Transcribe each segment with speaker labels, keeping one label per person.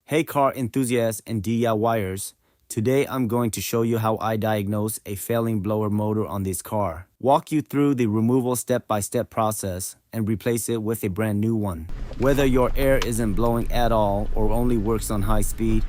Speaker 1: Hey car enthusiasts and DIYers, today I'm going to show you how I diagnose a failing blower motor on this car. Walk you through the removal step-by-step process and replace it with a brand new one. Whether your air isn't blowing at all or only works on high speed,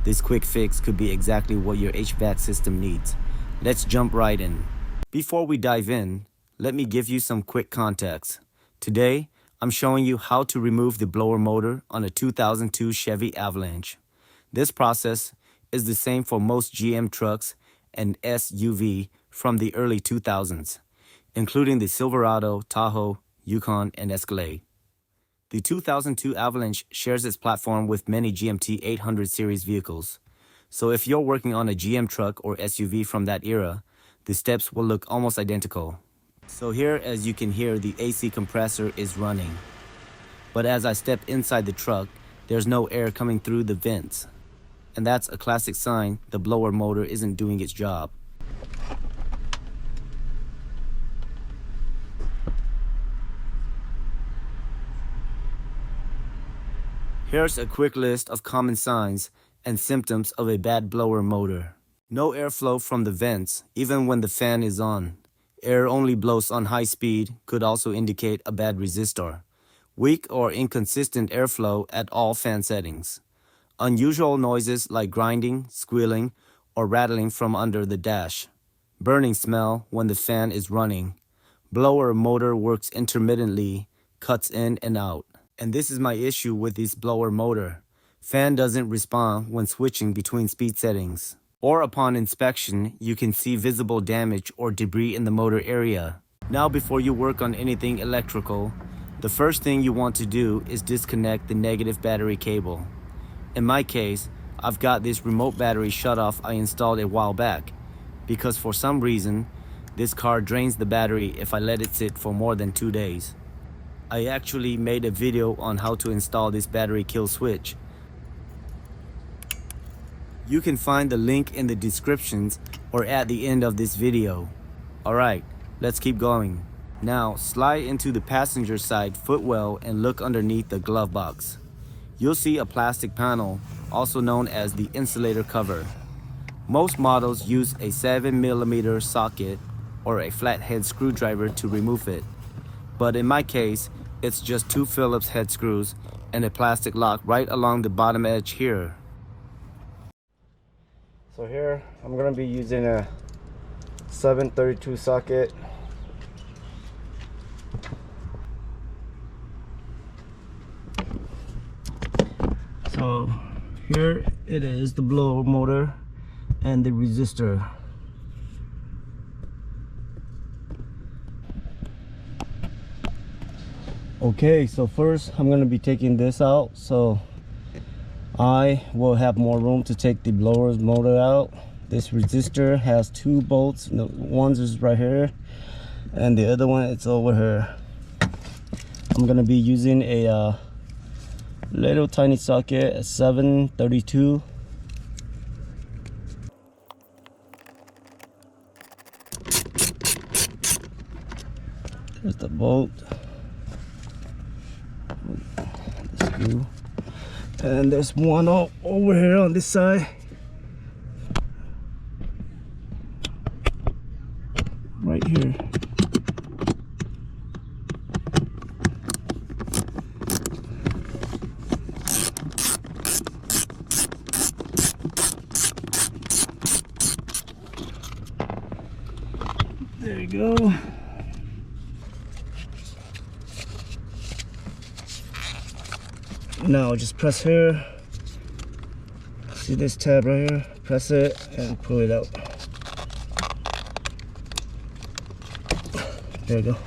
Speaker 1: this quick fix could be exactly what your HVAC system needs. Let's jump right in. Before we dive in, let me give you some quick context. Today, I'm showing you how to remove the blower motor on a 2002 Chevy Avalanche. This process is the same for most GM trucks and SUV from the early 2000s, including the Silverado, Tahoe, Yukon, and Escalade. The 2002 Avalanche shares its platform with many GMT 800 series vehicles. So if you're working on a GM truck or SUV from that era, the steps will look almost identical. So here, as you can hear, the AC compressor is running. But as I step inside the truck, there's no air coming through the vents. And that's a classic sign the blower motor isn't doing its job. Here's a quick list of common signs and symptoms of a bad blower motor. No airflow from the vents, even when the fan is on. Air only blows on high speed could also indicate a bad resistor. Weak or inconsistent airflow at all fan settings. Unusual noises like grinding, squealing, or rattling from under the dash. Burning smell when the fan is running. Blower motor works intermittently, cuts in and out. And this is my issue with this blower motor. Fan doesn't respond when switching between speed settings. Or upon inspection, you can see visible damage or debris in the motor area. Now, before you work on anything electrical, the first thing you want to do is disconnect the negative battery cable. In my case, I've got this remote battery shutoff I installed a while back, because for some reason, this car drains the battery if I let it sit for more than 2 days. I actually made a video on how to install this battery kill switch. You can find the link in the descriptions or at the end of this video. Alright, let's keep going. Now, slide into the passenger side footwell and look underneath the glove box. You'll see a plastic panel, also known as the insulator cover. Most models use a 7mm socket or a flathead screwdriver to remove it. But in my case, it's just 2 Phillips head screws and a plastic lock right along the bottom edge here. So here, I'm going to be using a 732 socket. So here it is, the blower motor and the resistor. Okay, so first I'm going to be taking this out, so I will have more room to take the blower's motor out. This resistor has 2 bolts. One is right here and the other one is over here. I'm going to be using a little tiny socket, a 732. There's the bolt, the screw, and there's one over here on this side. Right here. There you go. Now just press here. See this tab right here? Press it and pull it out. There you go.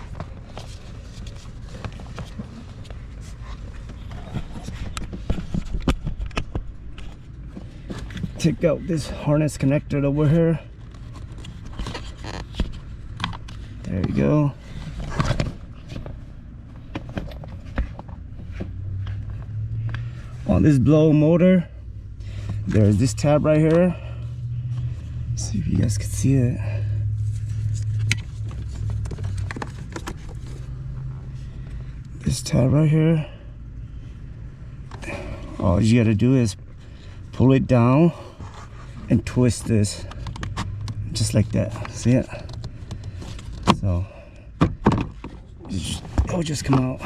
Speaker 1: Take out this harness connector over here. There you go. On this blower motor, there's this tab right here. Let's see if you guys can see it. This tab right here. All you gotta do is
Speaker 2: pull it down and twist this just like that. See it? So it will just come out.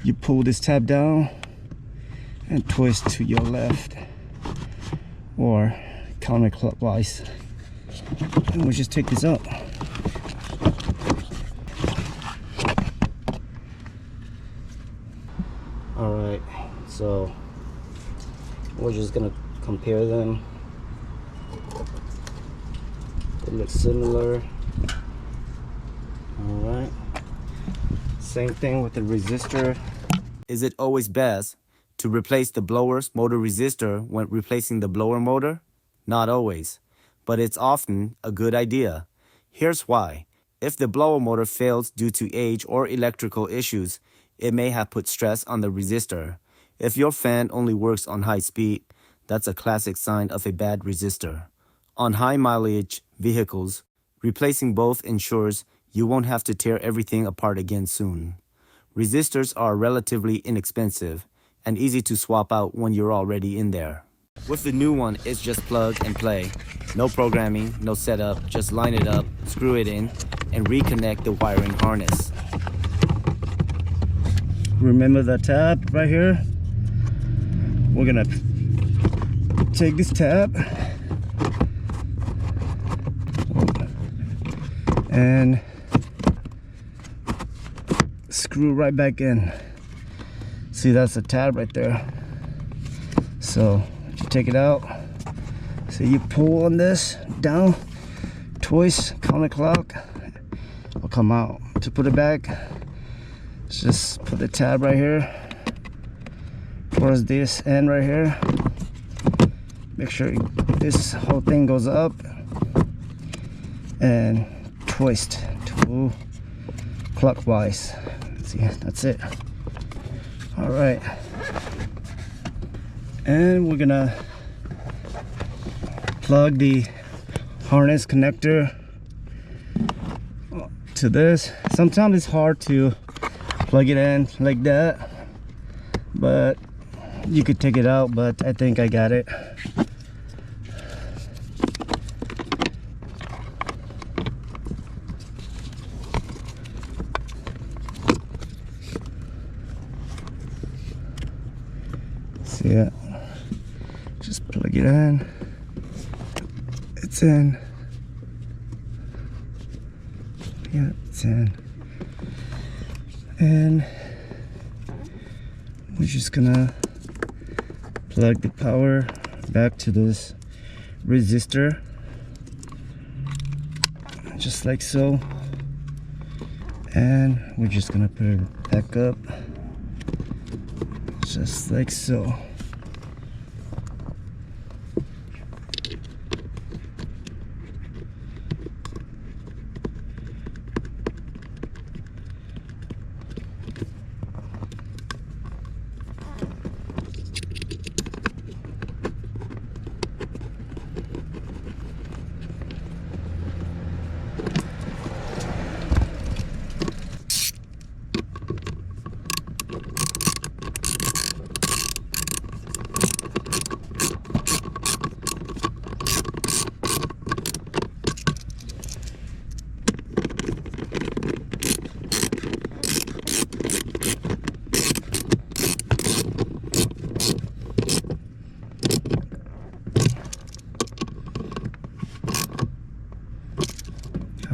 Speaker 2: You pull this tab down and twist to your left or counterclockwise, and we'll just take this out. All right, so we're just gonna compare them. They look similar. All right, same thing with the resistor.
Speaker 1: Is it always best to replace the blower's motor resistor when replacing the blower motor? Not always, but it's often a good idea. Here's why. If the blower motor fails due to age or electrical issues, it may have put stress on the resistor. If your fan only works on high speed, that's a classic sign of a bad resistor. On high mileage vehicles, replacing both ensures you won't have to tear everything apart again soon. Resistors are relatively inexpensive and easy to swap out when you're already in there. With the new one, it's just plug and play. No programming, no setup, just line it up, screw it in, and reconnect the wiring harness.
Speaker 2: Remember the tab right here? We're gonna take this tab and screw right back in. See, that's the tab right there. So you take it out. So you pull on this down, twist, counterclock, it'll come out. To put it back, just put the tab right here towards this end right here. Make sure this whole thing goes up and twist to clockwise. See, that's it. All right, and we're gonna plug the harness connector to this. Sometimes it's hard to plug it in like that, but you could take it out, but I think I got it. See it? Just plug it in. It's in. Yeah, it's in. And we're just gonna plug the power back to this resistor, just like so. And we're just gonna put it back up, just like so.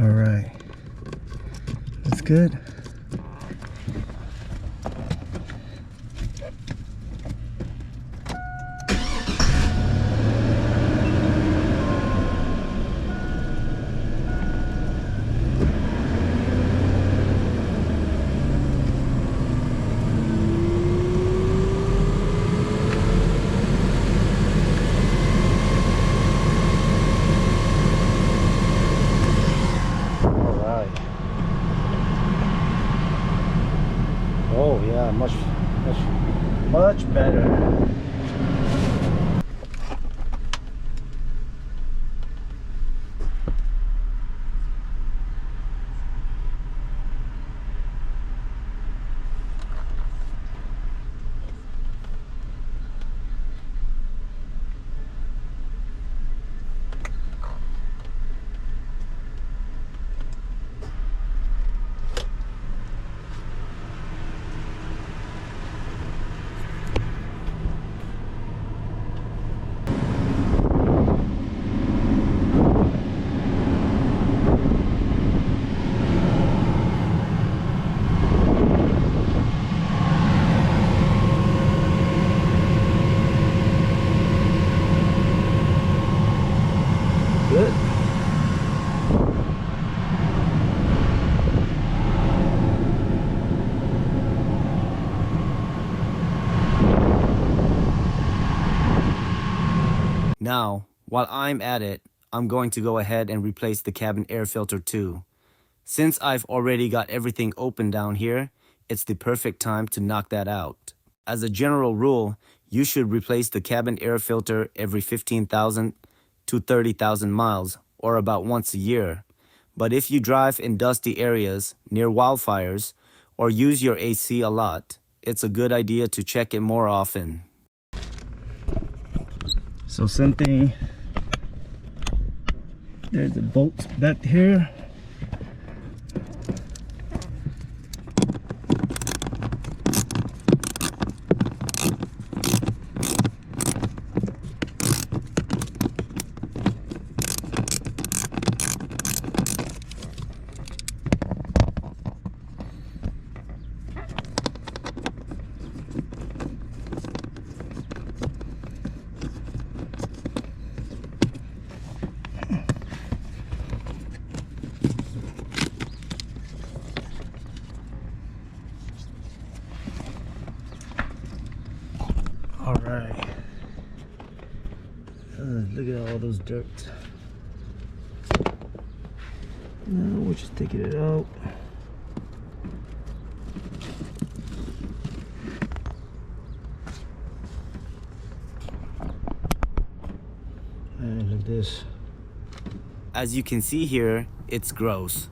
Speaker 2: All right, that's good.
Speaker 1: Now, while I'm at it, I'm going to go ahead and replace the cabin air filter too. Since I've already got everything open down here, it's the perfect time to knock that out. As a general rule, you should replace the cabin air filter every 15,000 to 30,000 miles, or about once a year. But if you drive in dusty areas near wildfires or use your AC a lot, it's a good idea to check it more often.
Speaker 2: So same thing. There's the bolts back here. All right. Look at all those dirt. Now we're just taking it out. And look at this.
Speaker 1: As you can see here, it's gross.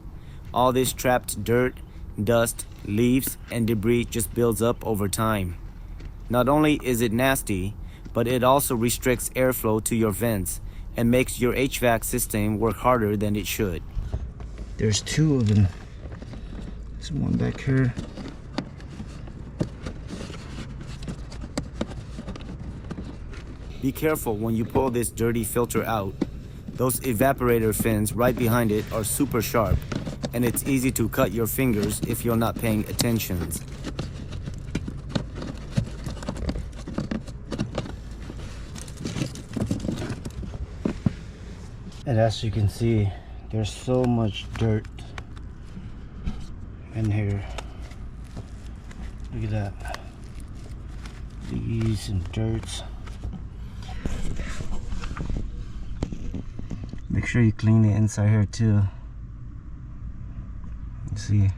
Speaker 1: All this trapped dirt, dust, leaves, and debris just builds up over time. Not only is it nasty, but it also restricts airflow to your vents and makes your HVAC system work harder than it should.
Speaker 2: There's two of them. There's one back here.
Speaker 1: Be careful when you pull this dirty filter out. Those evaporator fins right behind it are super sharp, and it's easy to cut your fingers if you're not paying attention.
Speaker 2: And as you can see, there's so much dirt in here. Look at that. Leaves and dirt. Make sure you clean the inside here too. Let's see.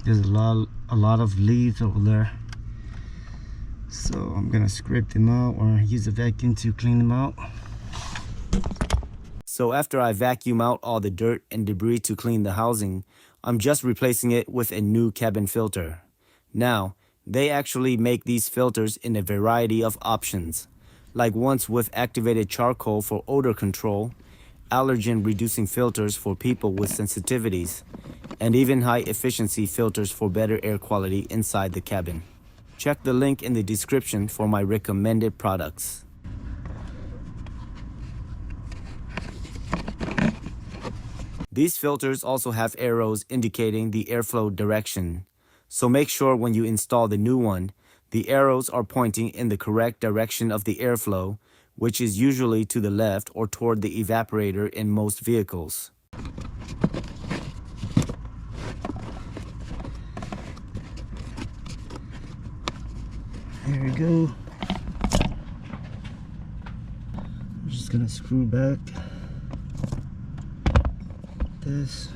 Speaker 2: There's a lot of leaves over there. So I'm gonna scrape them out or use a vacuum to clean them out.
Speaker 1: So after I vacuum out all the dirt and debris to clean the housing, I'm just replacing it with a new cabin filter. Now, they actually make these filters in a variety of options, like ones with activated charcoal for odor control, allergen-reducing filters for people with sensitivities, and even high-efficiency filters for better air quality inside the cabin. Check the link in the description for my recommended products. These filters also have arrows indicating the airflow direction, so make sure when you install the new one, the arrows are pointing in the correct direction of the airflow, which is usually to the left or toward the evaporator in most vehicles.
Speaker 2: There we go. I'm just gonna screw back this.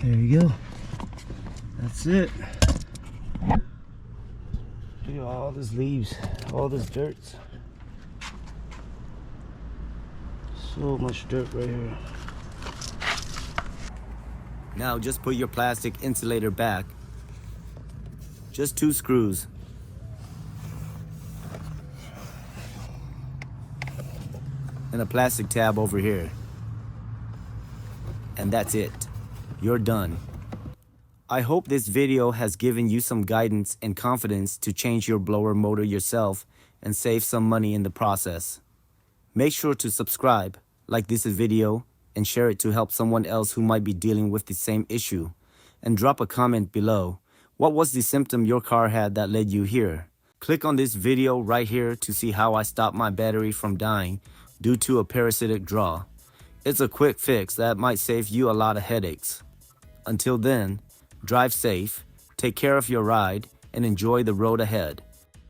Speaker 2: There you go. That's it. Look at all these leaves, all this dirt. So much dirt right here.
Speaker 1: Now just put your plastic insulator back. Just 2 screws. And a plastic tab over here. And that's it. You're done. I hope this video has given you some guidance and confidence to change your blower motor yourself and save some money in the process. Make sure to subscribe, like this video, and share it to help someone else who might be dealing with the same issue. And drop a comment below. What was the symptom your car had that led you here? Click on this video right here to see how I stopped my battery from dying due to a parasitic draw. It's a quick fix that might save you a lot of headaches. Until then, drive safe, take care of your ride, and enjoy the road ahead.